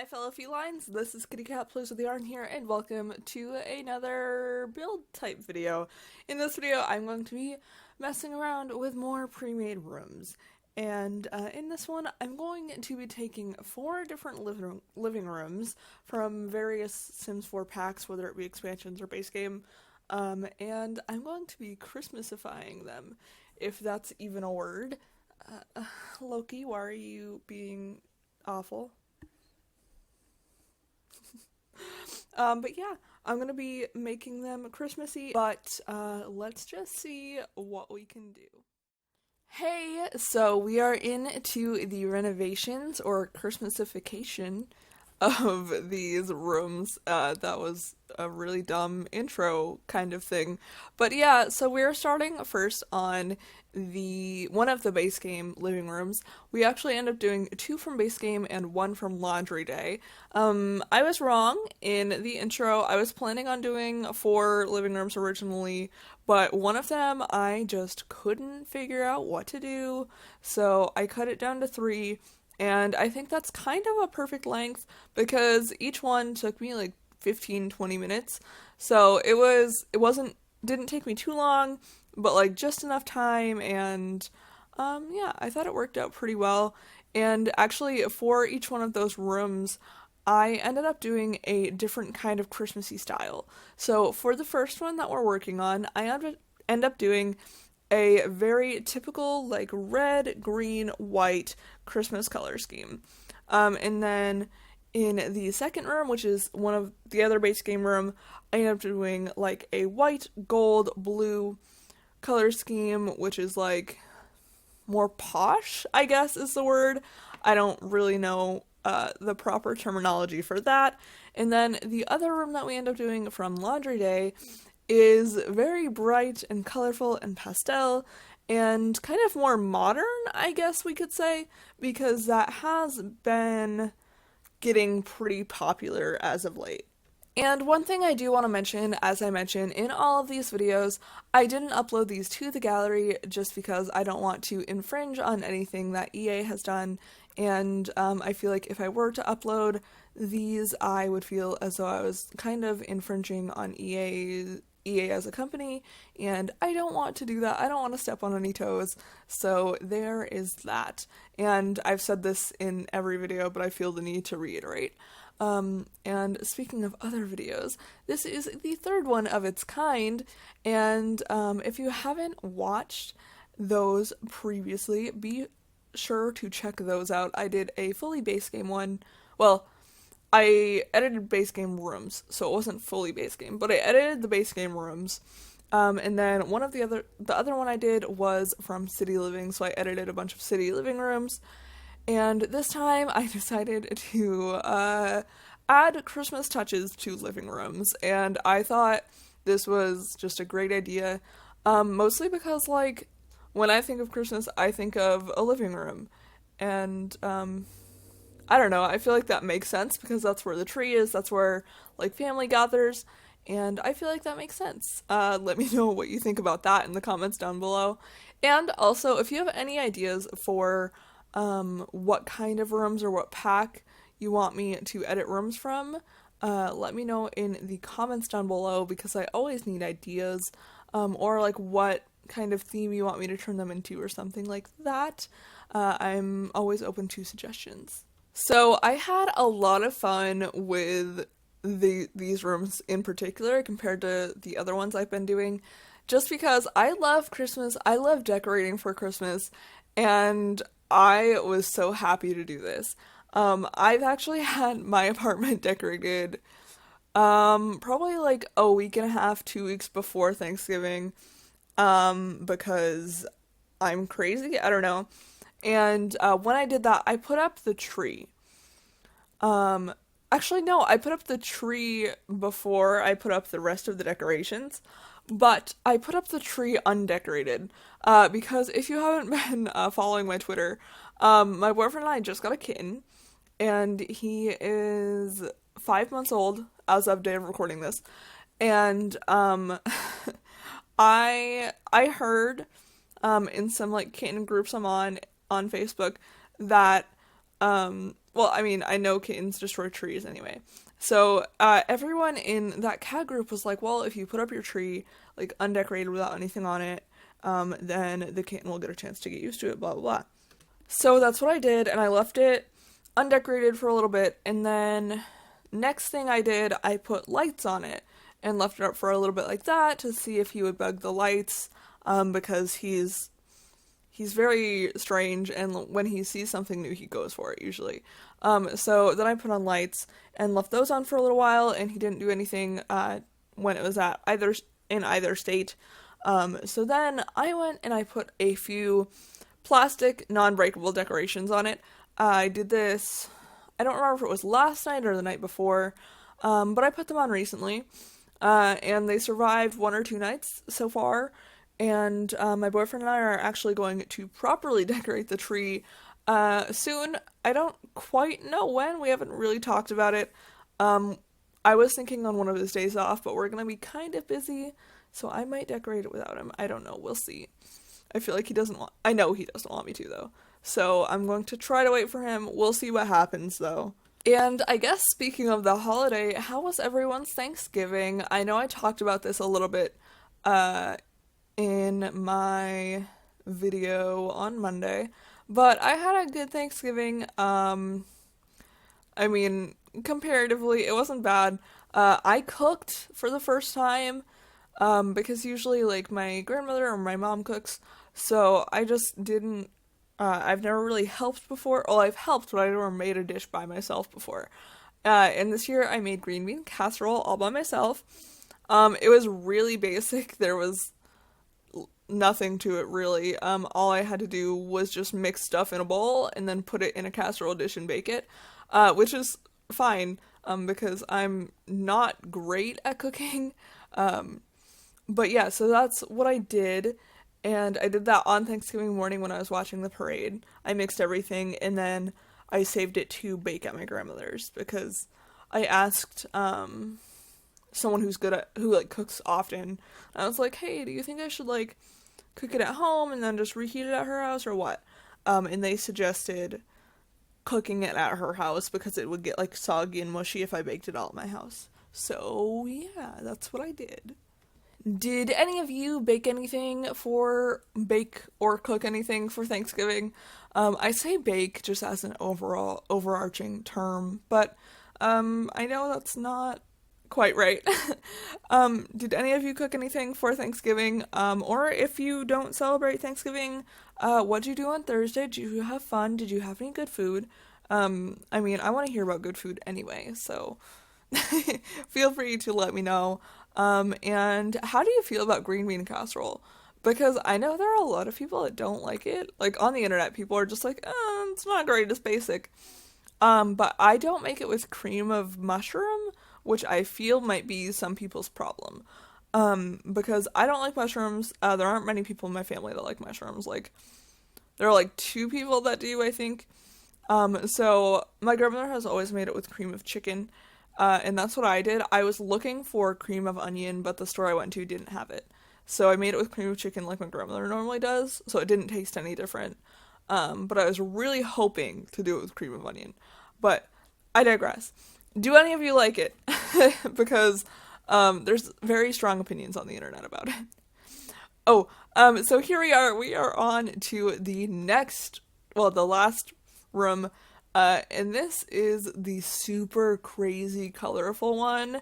fellow felines, this is Kitty Cat Plays with the Yarn here, and welcome to another build type video. In this video, I'm going to be messing around with more pre-made rooms, and in this one, I'm going to be taking 4 different living rooms from various Sims 4 packs, whether it be expansions or base game, and I'm going to be Christmasifying them, if that's even a word. Loki, why are you being awful? But yeah, I'm gonna be making them Christmassy, but let's just see what we can do. Hey, so we are into the renovations or Christmasification of these rooms. That was a really dumb intro kind of thing. But yeah, so we're starting first on one of the base game living rooms. We actually end up doing 2 from base game and 1 from laundry day. I was wrong in the intro. I was planning on doing 4 living rooms originally, but one of them I just couldn't figure out what to do, so I cut it down to 3. And I think that's kind of a perfect length because each one took me like 15-20 minutes. So didn't take me too long, but like just enough time, and yeah, I thought it worked out pretty well. And actually for each one of those rooms, I ended up doing a different kind of Christmassy style. So for the first one that we're working on, I end up doing a very typical like red, green, white Christmas color scheme. And then in the second room, which is one of the other base game room, I ended up doing like a white, gold, blue color scheme, which is like more posh, I guess is the word. I don't really know the proper terminology for that. And then the other room that we end up doing from laundry day is very bright and colorful and pastel and kind of more modern, I guess we could say, because that has been getting pretty popular as of late. And one thing I do want to mention, as I mentioned in all of these videos, I didn't upload these to the gallery just because I don't want to infringe on anything that EA has done, and I feel like if I were to upload these, I would feel as though I was kind of infringing on EA as a company, and I don't want to do that. I don't want to step on any toes, so there is that. And I've said this in every video, but I feel the need to reiterate. And speaking of other videos, this is the 3rd one of its kind, and if you haven't watched those previously, be sure to check those out. I did a fully base game one. Well, I edited base game rooms, so it wasn't fully base game, but I edited the base game rooms. And then the other one I did was from city living, so I edited a bunch of city living rooms. And this time I decided to add Christmas touches to living rooms, and I thought this was just a great idea, mostly because like when I think of Christmas, I think of a living room, and I don't know, I feel like that makes sense because that's where the tree is, that's where like family gathers, and I feel like that makes sense. Let me know what you think about that in the comments down below. And also, if you have any ideas for what kind of rooms or what pack you want me to edit rooms from, let me know in the comments down below because I always need ideas, or like what kind of theme you want me to turn them into or something like that. I'm always open to suggestions. So I had a lot of fun with these rooms in particular compared to the other ones I've been doing, just because I love Christmas, I love decorating for Christmas, and I was so happy to do this. I've actually had my apartment decorated probably like a week and a half, 2 weeks before Thanksgiving, because I'm crazy, I don't know. And when I did that, I put up the tree. Actually, no, I put up the tree before I put up the rest of the decorations, but I put up the tree undecorated, because if you haven't been following my Twitter, my boyfriend and I just got a kitten, and he is 5 months old as of day of recording this, and I heard in some like kitten groups I'm on Facebook that well, I mean, I know kittens destroy trees anyway. So, everyone in that cat group was like, well, if you put up your tree, like, undecorated without anything on it, then the kitten will get a chance to get used to it, blah, blah, blah. So that's what I did, and I left it undecorated for a little bit, and then next thing I did, I put lights on it, and left it up for a little bit like that to see if he would bug the lights, because he's very strange, and when he sees something new, he goes for it, usually. So then I put on lights, and left those on for a little while, and he didn't do anything, when it was in either state. So then I went and I put a few plastic, non-breakable decorations on it. I did this, I don't remember if it was last night or the night before, but I put them on recently, and they survived 1 or 2 nights so far, and my boyfriend and I are actually going to properly decorate the tree soon. I don't quite know when, we haven't really talked about it. I was thinking on one of his days off, but we're gonna be kind of busy, so I might decorate it without him. I don't know, we'll see. I feel like I know he doesn't want me to, though. So I'm going to try to wait for him. We'll see what happens, though. And I guess speaking of the holiday, how was everyone's Thanksgiving? I know I talked about this a little bit in my video on Monday, but I had a good Thanksgiving. I mean, comparatively, it wasn't bad. I cooked for the first time, because usually, like, my grandmother or my mom cooks, so I just didn't, I've never really helped before. Well, I've helped, but I never made a dish by myself before. And this year I made green bean casserole all by myself. It was really basic. There was nothing to it, really. All I had to do was just mix stuff in a bowl and then put it in a casserole dish and bake it, which is fine, because I'm not great at cooking. But yeah, so that's what I did, and I did that on Thanksgiving morning when I was watching the parade. I mixed everything, and then I saved it to bake at my grandmother's, because I asked, someone who, like, cooks often. I was like, hey, do you think I should, like, cook it at home and then just reheat it at her house, or what? And they suggested cooking it at her house, because it would get, like, soggy and mushy if I baked it all at my house. So, yeah, that's what I did. Did any of you bake or cook anything for Thanksgiving? I say bake just as an overarching term, but I know that's not quite right. Did any of you cook anything for Thanksgiving? Or if you don't celebrate Thanksgiving, what'd you do on Thursday? Did you have fun? Did you have any good food? I mean, I want to hear about good food anyway, so feel free to let me know. And how do you feel about green bean casserole? Because I know there are a lot of people that don't like it. Like, on the internet, people are just like, it's not great, it's basic. But I don't make it with cream of mushroom, which I feel might be some people's problem. Because I don't like mushrooms. There aren't many people in my family that like mushrooms. Like, there are, like, 2 people that do, I think. So my grandmother has always made it with cream of chicken. And that's what I did. I was looking for cream of onion, but the store I went to didn't have it. So I made it with cream of chicken like my grandmother normally does, so it didn't taste any different. But I was really hoping to do it with cream of onion. But I digress. Do any of you like it? Because there's very strong opinions on the internet about it. Oh, so here we are. We are on to the last room. And this is the super crazy colorful one,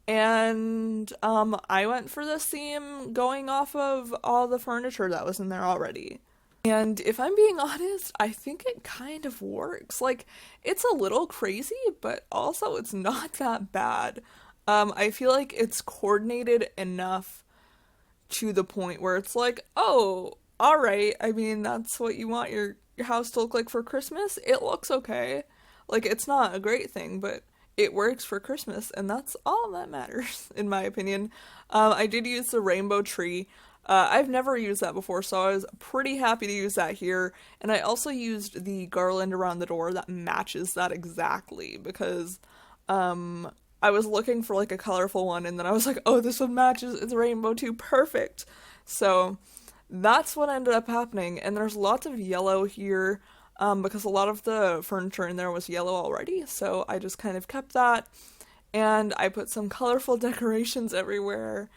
and I went for this theme going off of all the furniture that was in there already. And if I'm being honest, I think it kind of works. Like, it's a little crazy, but also it's not that bad. I feel like it's coordinated enough to the point where it's like, oh, alright, I mean, that's what you want your house to look like for Christmas. It looks okay. Like, it's not a great thing, but it works for Christmas, and that's all that matters, in my opinion. I did use the rainbow tree. I've never used that before, so I was pretty happy to use that here. And I also used the garland around the door that matches that exactly, because I was looking for, like, a colorful one, and then I was like, oh, this one matches, it's rainbow too, perfect. So that's what ended up happening, and there's lots of yellow here. because a lot of the furniture in there was yellow already, so I just kind of kept that, and I put some colorful decorations everywhere,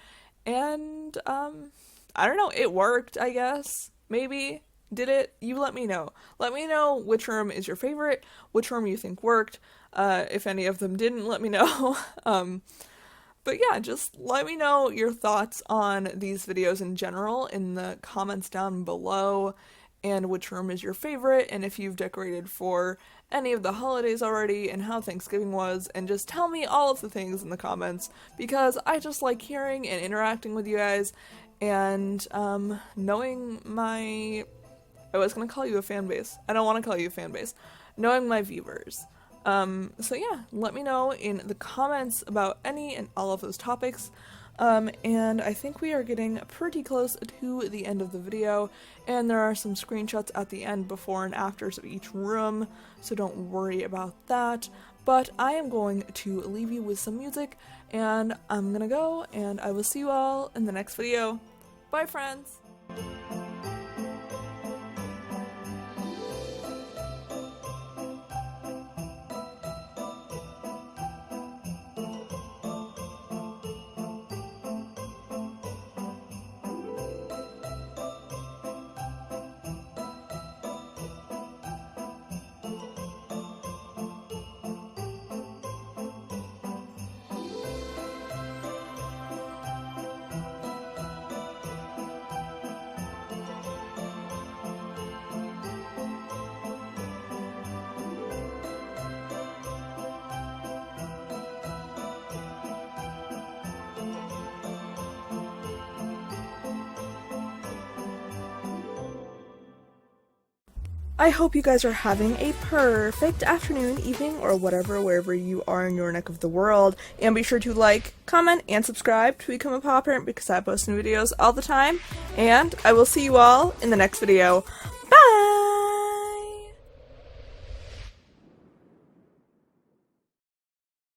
and, I don't know, it worked, I guess, maybe. Did it? You let me know. Let me know which room is your favorite, which room you think worked. If any of them didn't, let me know. But yeah, just let me know your thoughts on these videos in general in the comments down below, and which room is your favorite, and if you've decorated for any of the holidays already, and how Thanksgiving was, and just tell me all of the things in the comments, because I just like hearing and interacting with you guys, and knowing my... I was gonna call you a fan base. I don't want to call you a fan base. Knowing my viewers. So yeah, let me know in the comments about any and all of those topics. And I think we are getting pretty close to the end of the video, and there are some screenshots at the end before and afters of each room, so don't worry about that. But I am going to leave you with some music, and I'm gonna go, and I will see you all in the next video. Bye, friends! I hope you guys are having a perfect afternoon, evening, or whatever, wherever you are in your neck of the world. And be sure to like, comment, and subscribe to become a paw parent, because I post new videos all the time. And I will see you all in the next video.